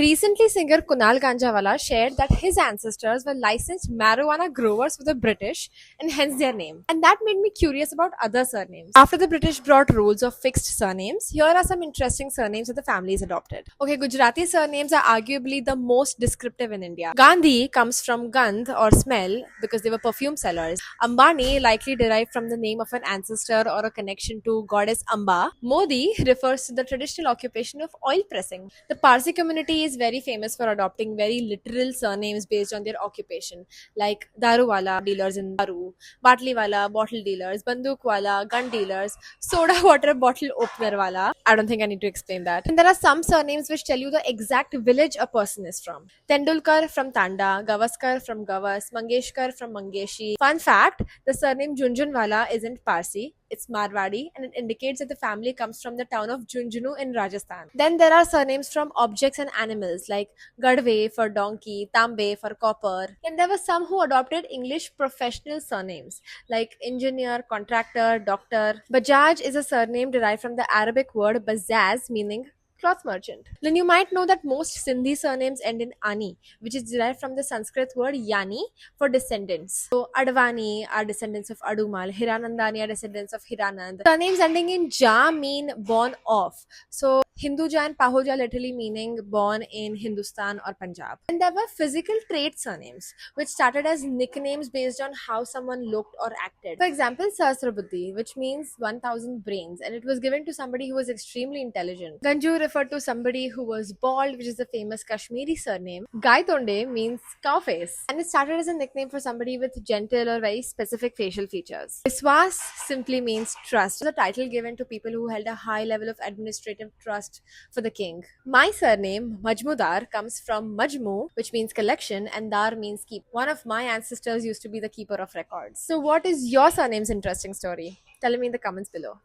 Recently, singer Kunal Ganjawala shared that his ancestors were licensed marijuana growers for the British and hence their name. And that made me curious about other surnames. After the British brought rules of fixed surnames, here are some interesting surnames that the families adopted. Okay, Gujarati surnames are arguably the most descriptive in India. Gandhi comes from gandh or smell because they were perfume sellers. Ambani likely derived from the name of an ancestor or a connection to goddess Amba. Modi refers to the traditional occupation of oil pressing. The Parsi community is very famous for adopting very literal surnames based on their occupation, like Daruwala, dealers in Daru, Batliwala, bottle dealers, Bandukwala, gun dealers, soda water bottle opener wala. I don't think I need to explain that. And there are some surnames which tell you the exact village a person is from. Tendulkar from Tanda, Gavaskar from Gavas, Mangeshkar from Mangeshi. Fun fact, the surname Junjunwala isn't Parsi, it's Marwadi, and it indicates that the family comes from the town of Junjunu in Rajasthan. Then there are surnames from objects and animals like Gadve for donkey, Tambe for copper. And there were some who adopted English professional surnames like engineer, contractor, doctor. Bajaj is a surname derived from the Arabic word bazaz, meaning cloth merchant. Then you might know that most Sindhi surnames end in ani, which is derived from the Sanskrit word yani for descendants. So Advani are descendants of Adumal, Hiranandani are descendants of Hiranand. Surnames ending in ja mean born of. So Hinduja and Pahoja literally meaning born in Hindustan or Punjab. And there were physical trait surnames, which started as nicknames based on how someone looked or acted. For example, Sahasrabuddhi, which means 1000 brains, and it was given to somebody who was extremely intelligent. Ganju referred to somebody who was bald, which is a famous Kashmiri surname. Gaitonde means cow face, and it started as a nickname for somebody with gentle or very specific facial features. Viswas simply means trust, the title given to people who held a high level of administrative trust for the king. My surname, Majmudar, comes from Majmu, which means collection, and Dar means keep. One of my ancestors used to be the keeper of records. So, what is your surname's interesting story? Tell me in the comments below.